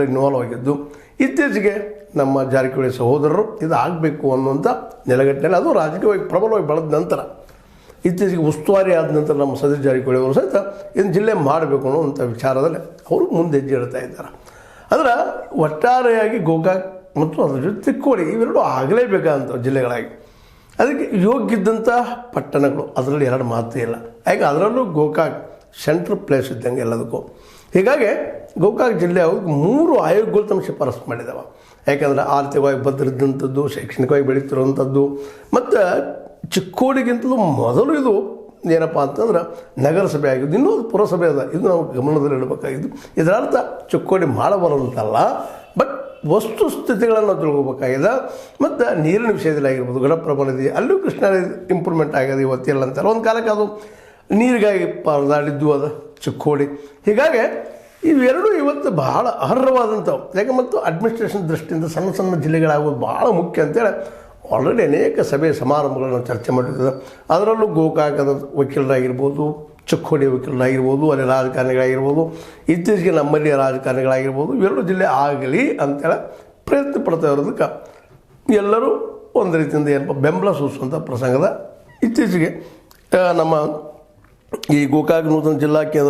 Involve ಆಗಿದ್ದು. ಇತ್ತೀಚೆಗೆ ನಮ್ಮ ಜಾರಕಿಹೊಳಿ ಸಹೋದರರು ಇದು ಆಗಬೇಕು ಅನ್ನುವಂಥ ನೆಲೆಗಟ್ಟಿನಲ್ಲಿ ಅದು ರಾಜಕೀಯವಾಗಿ ಪ್ರಬಲವಾಗಿ ಬೆಳೆದ ನಂತರ ಇತ್ತೀಚೆಗೆ ಉಸ್ತುವಾರಿ ಆದ ನಂತರ ನಮ್ಮ ಸತೀಶ್ ಜಾರಕಿಹೊಳಿ ಅವರು ಸಹಿತ ಇದನ್ನು ಜಿಲ್ಲೆ ಮಾಡಬೇಕು ಅನ್ನೋವಂಥ ವಿಚಾರದಲ್ಲಿ ಅವರು ಮುಂದೆ ಹೆಜ್ಜೆ ಇಡ್ತಾ ಇದ್ದಾರೆ. ಅಂದ್ರೆ ಒಟ್ಟಾರೆಯಾಗಿ ಗೋಕಾಕ್ ಮತ್ತು ಅದ್ರ ಜೊತೆ ಚಿಕ್ಕೋಡಿ ಇವೆರಡು ಆಗಲೇಬೇಕಾದಂಥ ಜಿಲ್ಲೆಗಳಾಗಿ ಅದಕ್ಕೆ ಯೋಗ್ಯಿದ್ದಂಥ ಪಟ್ಟಣಗಳು ಅದರಲ್ಲಿ ಎರಡು ಮಾತೇ ಇಲ್ಲ. ಯಾಕೆ ಅದರಲ್ಲೂ ಗೋಕಾಕ್ ಸೆಂಟ್ರಲ್ ಪ್ಲೇಸ್ ಇದ್ದಂಗೆ ಎಲ್ಲದಕ್ಕೂ. ಹೀಗಾಗಿ ಗೋಕಾಕ್ ಜಿಲ್ಲೆ ಅವ್ರಿಗೆ 3 ಆಯೋಗಗಳು ತಮ್ಮ ಶಿಫಾರಸು ಮಾಡಿದ್ದಾವೆ. ಯಾಕಂದರೆ ಆರ್ಥಿಕವಾಗಿ ಭದ್ರಿದ್ದಂಥದ್ದು, ಶೈಕ್ಷಣಿಕವಾಗಿ ಬೆಳೀತಿರುವಂಥದ್ದು, ಮತ್ತು ಚಿಕ್ಕೋಡಿಗಿಂತಲೂ ಮೊದಲು ಇದು ಏನಪ್ಪ ಅಂತಂದ್ರೆ ನಗರಸಭೆ ಆಗಿದ್ದು, ಇನ್ನೂ ಪುರಸಭೆ ಅದ. ಇದು ನಾವು ಗಮನದಲ್ಲಿ ಇಡಬೇಕಾಗಿದ್ದು. ಇದರ ಅರ್ಥ ಚಿಕ್ಕೋಡಿ ಮಾಡಬಾರಂತಲ್ಲ, ಬಟ್ ವಸ್ತುಸ್ಥಿತಿಗಳನ್ನು ನಾವು ತಿಳ್ಕೊಬೇಕಾಗಿದೆ. ಮತ್ತು ನೀರಿನ ವಿಷಯದಲ್ಲಿ ಆಗಿರ್ಬೋದು, ಘಟಪ್ರಭಾ ನದಿ ಅಲ್ಲೂ ಕೃಷ್ಣಾ ನದಿ ಇಂಪ್ರೂವ್ಮೆಂಟ್ ಆಗಿದೆ ಇವತ್ತಿಲ್ಲ ಅಂತಾರೆ. ಒಂದು ಕಾಲಕ್ಕೆ ಅದು ನೀರಿಗಾಗಿ ಪರದಾಡಿದ್ದು ಅದು ಚಿಕ್ಕೋಡಿ. ಹೀಗಾಗಿ ಇವೆರಡೂ ಇವತ್ತು ಬಹಳ ಅರ್ಹವಾದಂಥವು. ಯಾಕೆ ಮತ್ತು ಅಡ್ಮಿನಿಸ್ಟ್ರೇಷನ್ ದೃಷ್ಟಿಯಿಂದ ಸಣ್ಣ ಸಣ್ಣ ಜಿಲ್ಲೆಗಳಾಗೋದು ಭಾಳ ಮುಖ್ಯ ಅಂತೇಳಿ ಆಲ್ರೆಡಿ ಅನೇಕ ಸಭೆ ಸಮಾರಂಭಗಳನ್ನು ಚರ್ಚೆ ಮಾಡಿರ್ತದೆ. ಅದರಲ್ಲೂ ಗೋಕಾಕದ ವಕೀಲರಾಗಿರ್ಬೋದು, ಚಿಕ್ಕೋಡಿ ವಕೀಲರಾಗಿರ್ಬೋದು, ಅಲ್ಲಿ ರಾಜಕಾರಣಿಗಳಾಗಿರ್ಬೋದು, ಇತ್ತೀಚೆಗೆ ನಮ್ಮಲ್ಲಿ ರಾಜಕಾರಣಿಗಳಾಗಿರ್ಬೋದು, ಇವೆರಡು ಜಿಲ್ಲೆ ಆಗಲಿ ಅಂತೇಳಿ ಪ್ರಯತ್ನ ಪಡ್ತಾ ಇರೋದಕ್ಕೆ ಎಲ್ಲರೂ ಒಂದು ರೀತಿಯಿಂದ ಏನಪ್ಪ ಬೆಂಬಲ ಸೂಚಿಸುವಂಥ ಪ್ರಸಂಗದ ಇತ್ತೀಚೆಗೆ ನಮ್ಮ ಈ ಗೋಕಾಕ್ ನೂತನ ಜಿಲ್ಲಾ ಕೇಂದ್ರ